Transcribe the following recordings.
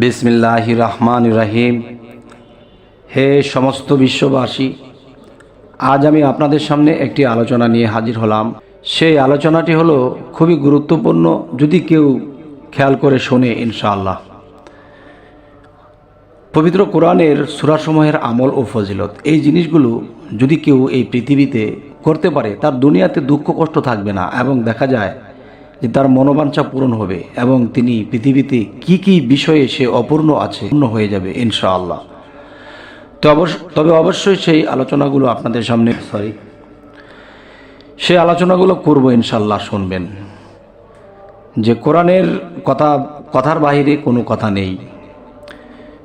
বিসমিল্লাহির রহমানির রহিম। হে সমস্ত বিশ্ববাসী, আজ আমি আপনাদের সামনে একটি আলোচনা নিয়ে হাজির হলাম। সেই আলোচনাটি হলো খুবই গুরুত্বপূর্ণ, যদি কেউ খেয়াল করে শোনে ইনশাআল্লাহ। পবিত্র কোরআনের সূরাসমূহের আমল ও ফজিলত, এই জিনিসগুলো যদি কেউ এই পৃথিবীতে করতে পারে, তার দুনিয়াতে দুঃখ কষ্ট থাকবে না, এবং দেখা যায় যে তার মনোবাঞ্ছা পূরণ হবে এবং তিনি পৃথিবীতে কি কি বিষয়ে সে অপূর্ণ আছে পূর্ণ হয়ে যাবে ইনশাআল্লাহ। তবে অবশ্যই সেই আলোচনাগুলো আপনাদের সামনে সেই আলোচনাগুলো করব ইনশাআল্লাহ। শুনবেন যে কোরআনের কথার বাইরে কোনো কথা নেই।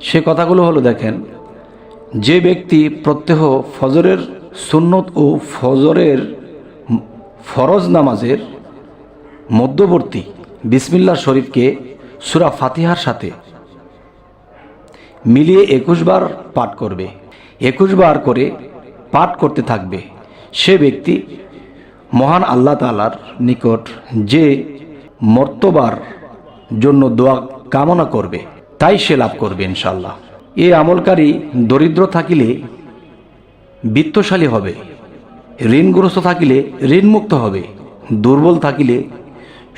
সে কথাগুলো হলো, দেখেন, যে ব্যক্তি প্রত্যহ ফজরের সুন্নত ও ফজরের ফরজ নামাজের মধ্যবর্তী বিসমিল্লাহ শরীফকে সূরা ফাতিহার সাথে মিলিয়ে 21 বার পাঠ করবে, 21 বার করে পাঠ করতে থাকবে, সে ব্যক্তি মহান আল্লাহ তাআলার নিকট যে মর্তবার জন্য দোয়া কামনা করবে তাই সে লাভ করবে ইনশাআল্লাহ। এই আমলকারী দরিদ্র থাকিলে বিত্তশালী হবে, ঋণগ্রস্ত থাকিলে ঋণমুক্ত হবে, দুর্বল থাকিলে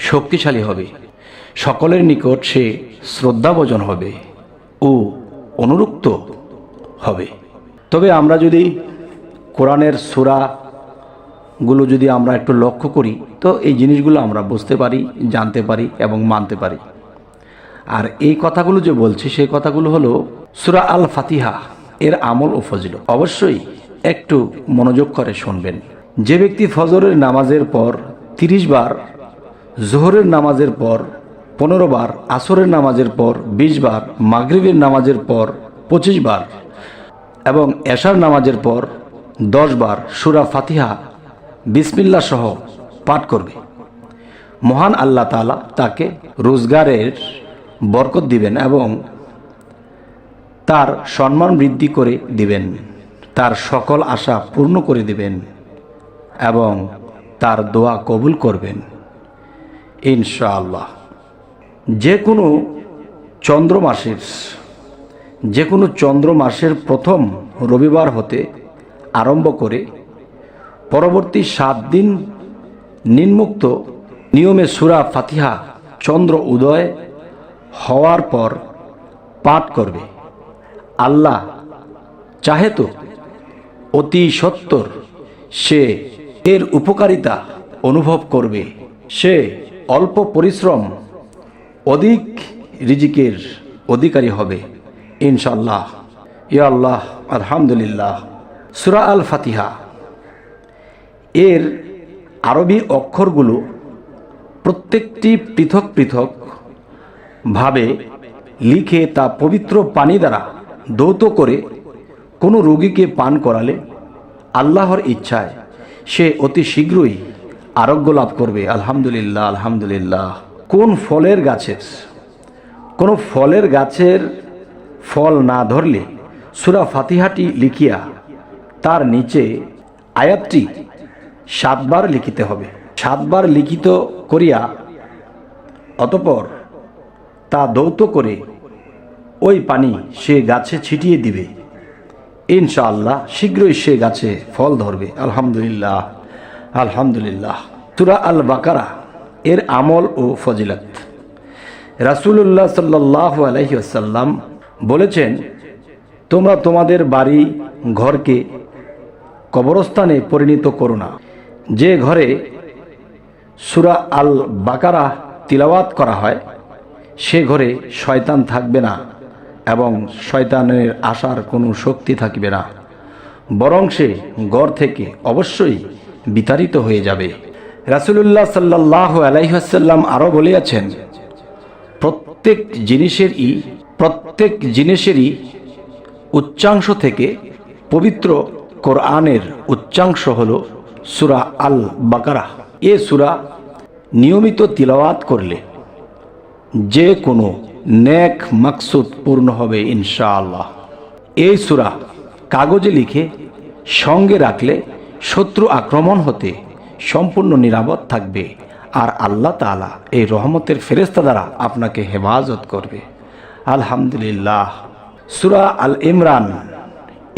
শক্তিশালী হবে, সকলের নিকট সে শ্রদ্ধাভাজন হবে ও অনুরক্ত হবে। তবে আমরা যদি কোরআনের সূরাগুলো যদি আমরা একটু লক্ষ্য করি, তো এই জিনিসগুলো আমরা বুঝতে পারি, জানতে পারি এবং মানতে পারি। আর এই কথাগুলো যে বলছি, সেই কথাগুলো হলো সূরা আল ফাতিহা এর আমল ও ফজিলত। অবশ্যই একটু মনোযোগ করে শুনবেন। যে ব্যক্তি ফজরের নামাজের পর 30 বার, জোহরের নামাজের পর 15 বার, আসরের নামাজের পর 20 বার, মাগরিবের নামাজের পর 25 বার এবং এশার নামাজের পর 10 বার সূরা ফাতিহা বিসমিল্লাহ সহ পাঠ করবে, মহান আল্লাহ তাআলা তাকে রোজগারের বরকত দিবেন এবং তার সম্মান বৃদ্ধি করে দিবেন, তার সকল আশা পূর্ণ করে দিবেন এবং তার দোয়া কবুল করবেন ইনশাআল্লাহ। যে কোনো চন্দ্র মাসের প্রথম রবিবার হতে আরম্ভ করে পরবর্তী 7 দিন নিম্নোক্ত নিয়মে সূরা ফাতিহা চন্দ্র উদয় হওয়ার পর পাঠ করবে। আল্লাহ চাহে তো অতি সত্বর সে এর উপকারিতা অনুভব করবে, সে অল্প পরিশ্রম অধিক রিজিকের অধিকারী হবে ইনশাআল্লাহ। ইয়া আল্লাহ, আলহামদুলিল্লাহ। সূরা আল ফাতিহা এর আরবি অক্ষরগুলো প্রত্যেকটি পৃথক পৃথক ভাবে লিখে তা পবিত্র পানি দ্বারা ধৌত করে কোনো রোগীকে পান করালে আল্লাহর ইচ্ছায় সে অতি শীঘ্রই আরোগ্য লাভ করবে। আলহামদুলিল্লাহ, আলহামদুলিল্লাহ। কোনো ফলের গাছের ফল না ধরলে সূরা ফাতিহাটি লিখিয়া তার নিচে আয়াতটি 7 বার লিখিতে হবে। 7 বার লিখিত করিয়া অতঃপর তা ধৌত করে ওই পানি সে গাছে ছিটিয়ে দিবে, ইনশাআল্লাহ শীঘ্রই সে গাছে ফল ধরবে। আলহামদুলিল্লাহ, আলহামদুলিল্লাহ। সূরা আল বাকারা এর আমল ও ফজিলত। রাসূলুল্লাহ সাল্লাল্লাহু আলাইহি ওয়াসাল্লাম বলেছেন, তোমরা তোমাদের বাড়ি ঘরকে কবরস্থানে পরিণত করো না। যে ঘরে সূরা আল বাকারা তিলাওয়াত করা হয় সে ঘরে শয়তান থাকবে না এবং শয়তানের আসার কোনো শক্তি থাকবে না, বরং সে ঘর থেকে অবশ্যই বিতাড়িত হয়ে যাবে। রাসূলুল্লাহ সাল্লাল্লাহু আলাইহি ওয়াসাল্লাম আরও বলেছেন, প্রত্যেক জিনিসেরই উচ্চাংশ থেকে পবিত্র কোরআনের উচ্চাংশ হল সূরা আল বাকারা। এ সূরা নিয়মিত তিলাওয়াত করলে যে কোনো নেক মাকসুদ পূর্ণ হবে ইনশাআল্লাহ। এই সূরা কাগজে লিখে সঙ্গে রাখলে শত্রু আক্রমণ হতে সম্পূর্ণ নিরাপদ থাকবে আর আল্লাহ তাআলা এই রহমতের ফেরেশতা দ্বারা আপনাকে হেফাজত করবে। আলহামদুলিল্লাহ। সূরা আল ইমরান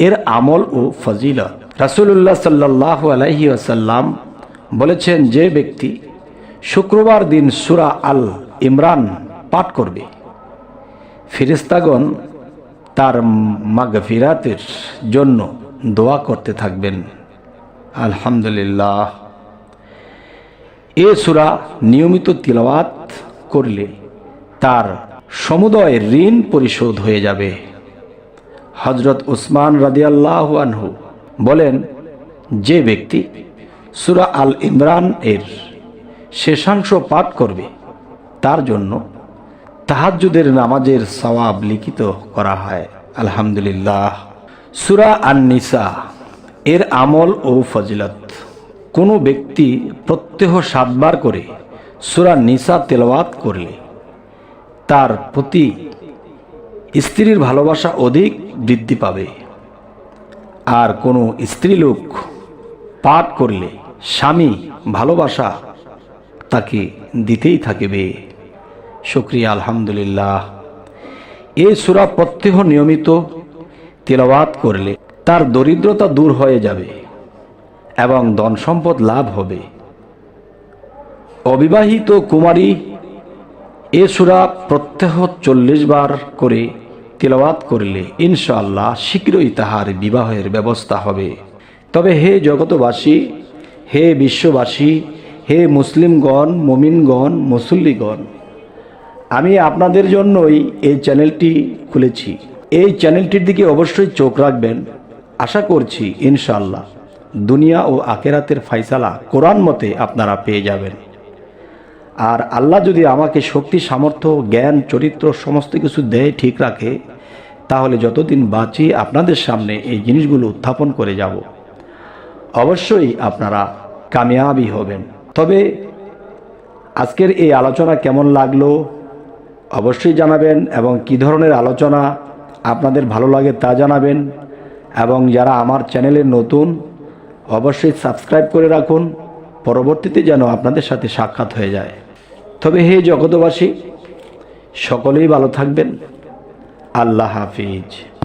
এর আমল ও ফজিলত। রাসূলুল্লাহ সাল্লাল্লাহু আলাইহি ওয়াসাল্লাম বলেছেন, যে ব্যক্তি শুক্রবার দিন সূরা আল ইমরান পাঠ করবে, ফেরেশতাগণ তার মাগফিরাতের জন্য দোয়া করতে থাকবেন। আলহামদুলিল্লাহ। এ সূরা নিয়মিত তিলাওয়াত করলে তার সমুদয় ঋণ পরিশোধ হয়ে যাবে। হযরত উসমান রাদিয়াল্লাহু আনহু বলেন, যে ব্যক্তি সূরা আল ইমরান এর শেষাংশ পাঠ করবে তার জন্য তাহাজ্জুদের নামাজের সওয়াব লিখিত করা হয়। আলহামদুলিল্লাহ। সূরা আন-নিসা এর আমল ও ফজিলত। কোনো ব্যক্তি প্রত্যহ 7 বার করে সূরা নিসা তেলাওয়াত করলে তার প্রতি স্ত্রীর ভালোবাসা অধিক বৃদ্ধি পাবে। আর কোনো স্ত্রীলোক পাঠ করলে স্বামী ভালোবাসা তাকে দিতেই থাকবে। শুকরিয়া, আলহামদুলিল্লাহ। এই সূরা প্রত্যহ নিয়মিত তেলাওয়াত করলে তার দরিদ্রতা দূর হয়ে যাবে এবং ধন সম্পদ লাভ হবে। অবিবাহিত কুমারী এ সূরা প্রত্যহ 40 বার করে তেলাওয়াত করলে ইনশাআল্লাহ শীঘ্রই তাহার বিবাহের ব্যবস্থা হবে। তবে হে জগতবাসী, হে বিশ্ববাসী, হে মুসলিমগণ, মুমিনগণ, মুসল্লিগণ, আমি আপনাদের জন্যই এই চ্যানেলটি খুলেছি। এই চ্যানেলটির দিকে অবশ্যই চোখ রাখবেন। আশা করছি ইনশাআল্লাহ দুনিয়া ও আখিরাতের ফায়সালা কোরআন মতে আপনারা পেয়ে যাবেন। আর আল্লাহ যদি আমাকে শক্তি, সামর্থ্য, জ্ঞান, চরিত্র সমস্ত কিছু দেয়, ঠিক রাখে, তাহলে যতদিন বাঁচি আপনাদের সামনে এই জিনিসগুলো উত্থাপন করে যাব। অবশ্যই আপনারা কামিয়াবি হবেন। তবে আজকের এই আলোচনা কেমন লাগলো অবশ্যই জানাবেন, এবং কি ধরনের আলোচনা আপনাদের ভালো লাগে তা জানাবেন। এবং যারা আমার চ্যানেলে নতুন, অবশ্যই সাবস্ক্রাইব করে রাখুন, পরবর্তীতে যেন আপনাদের সাথে সাক্ষাৎ হয়ে যায়। তবে হে জগতবাসী, সকলেই ভালো থাকবেন। আল্লাহ হাফিজ।